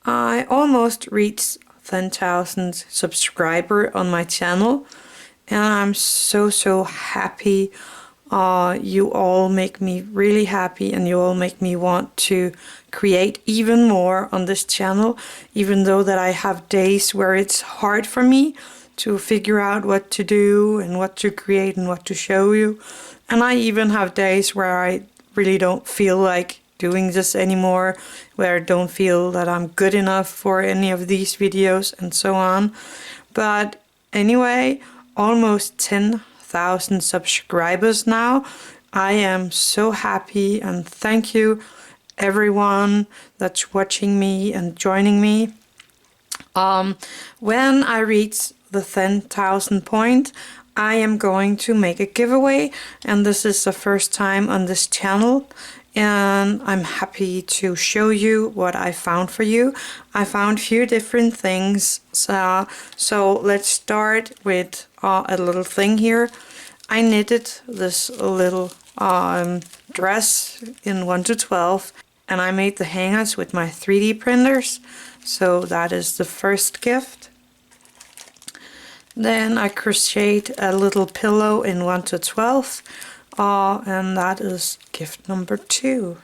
I almost reached 10,000 subscribers on my channel, and I'm so happy. You all make me really happy, and you all make me want to create even more on this channel, even though that I have days where it's hard for me to figure out what to do and what to create and what to show you. And I even have days where I really don't feel like doing this anymore, where I don't feel that I'm good enough for any of these videos and so on. But anyway, almost 10,000 subscribers now. I am so happy, and thank you everyone that's watching me and joining me. When I reach the 10,000 point, I am going to make a giveaway, and this is the first time on this channel, and I'm happy to show you what I found for you. I found a few different things, so let's start with a little thing here. I knitted this little dress in 1 to 12, and I made the hangers with my 3D printers, so that is the first gift. Then I crocheted a little pillow in 1 to 12, and that is gift number 2.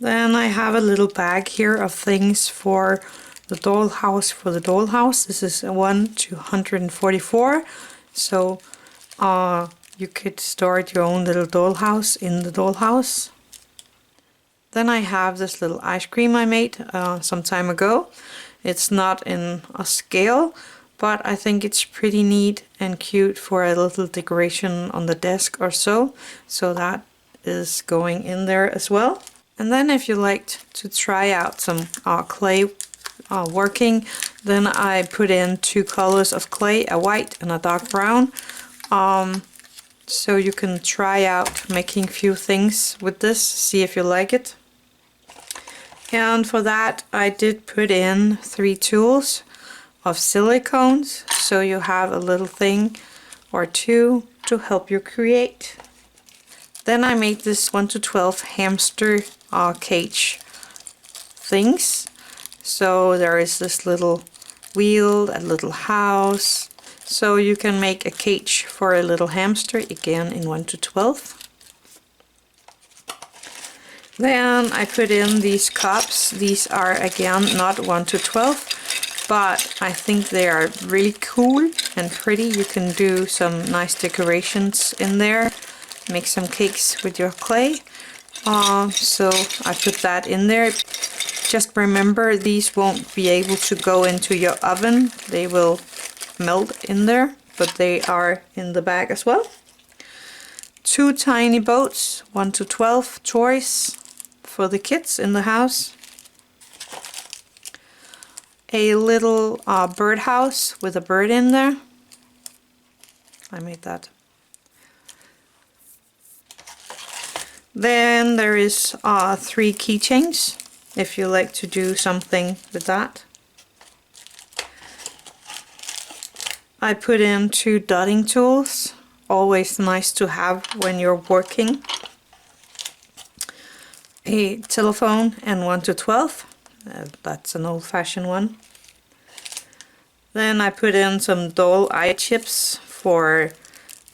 Then I have a little bag here of things for the dollhouse. This is 1 to 144, so you could start your own little dollhouse in the dollhouse. Then I have this little ice cream I made some time ago. It's not in a scale, but I think it's pretty neat and cute for a little decoration on the desk or so. So that is going in there as well. And then if you liked to try out some clay working, then I put in 2 colors of clay, a white and a dark brown. So you can try out making a few things with this, see if you like it. And for that I did put in 3 tools of silicones, so you have a little thing or 2 to help you create. Then I made this 1 to 12 hamster cage things. So there is this little wheel, a little house, so you can make a cage for a little hamster, again in 1 to 12. Then I put in these cups. These are again not 1 to 12, but I think they are really cool and pretty. You can do some nice decorations in there, make some cakes with your clay. So I put that in there. Just remember, these won't be able to go into your oven. They will melt in there, but they are in the bag as well. 2 tiny boats, 1 to 12 toys for the kids in the house. A little birdhouse with a bird in there. I made that. Then there is 3 keychains, if you like to do something with that. I put in 2 dotting tools, always nice to have when you're working. A telephone and 1 to 12. That's an old-fashioned one. Then I put in some doll eye chips for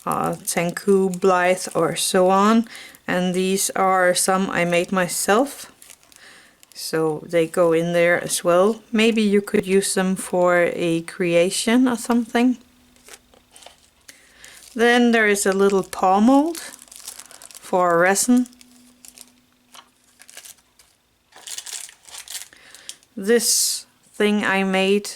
Tenku, Blythe or so on, and these are some I made myself, so they go in there as well. Maybe you could use them for a creation or something. Then there is a little paw mold for resin. This thing I made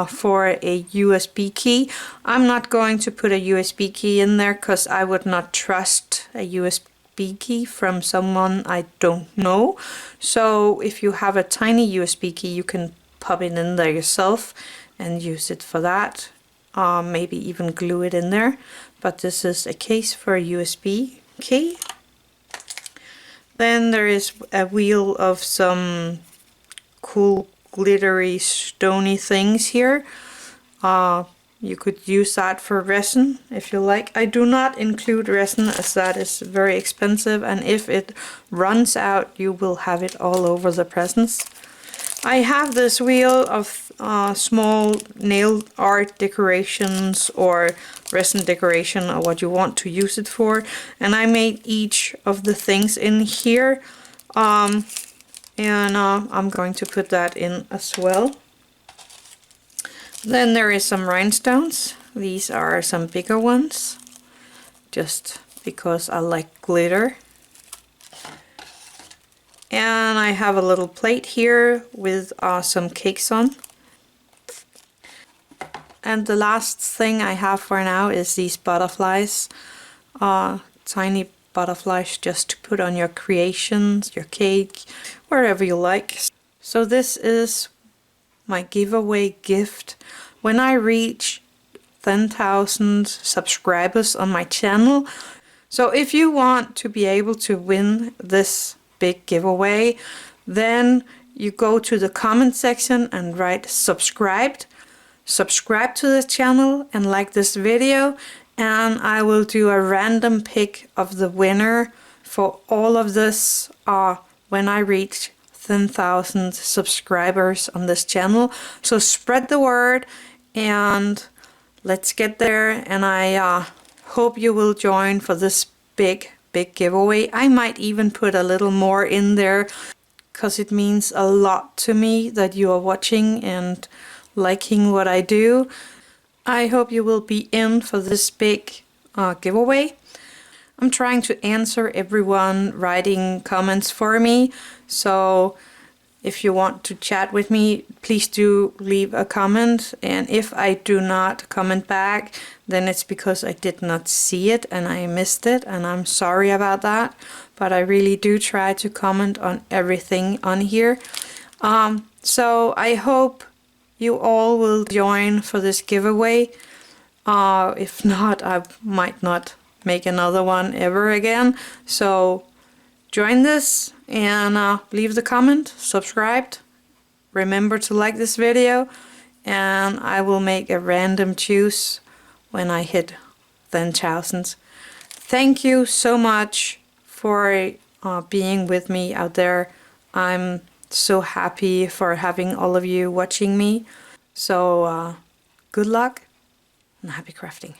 for a USB key. I'm not going to put a USB key in there because I would not trust a USB key from someone I don't know. So if you have a tiny USB key, you can pop it in there yourself and use it for that. Maybe even glue it in there. But this is a case for a USB key. Then there is a wheel of some cool glittery stony things here. You could use that for resin if you like. I do not include resin as that is very expensive, and if it runs out you will have it all over the presents. I have this wheel of small nail art decorations or resin decoration or what you want to use it for, and I made each of the things in here, and I'm going to put that in as well. Then there is some rhinestones. These are some bigger ones, just because I like glitter. And I have a little plate here with some cakes on. And the last thing I have for now is these butterflies. Tiny butterflies just to put on your creations, your cake, wherever you like. So this is my giveaway gift. When I reach 10,000 subscribers on my channel. So if you want to be able to win this big giveaway, then you go to the comment section and write subscribed. Subscribe to the channel and like this video, and I will do a random pick of the winner for all of this when I reach 10,000 subscribers on this channel. So spread the word and let's get there, and I hope you will join for this big giveaway. I might even put a little more in there because it means a lot to me that you are watching and liking what I do. I hope you will be in for this big giveaway. I'm trying to answer everyone writing comments for me, so if you want to chat with me, please do leave a comment, and if I do not comment back, then it's because I did not see it and I missed it, and I'm sorry about that, but I really do try to comment on everything on here. So I hope you all will join for this giveaway. If not, I might not make another one ever again. So join this and leave the comment, subscribe, remember to like this video, and I will make a random choose when I hit 10,000. Thank you so much for being with me out there. I'm so happy for having all of you watching me. So good luck and happy crafting.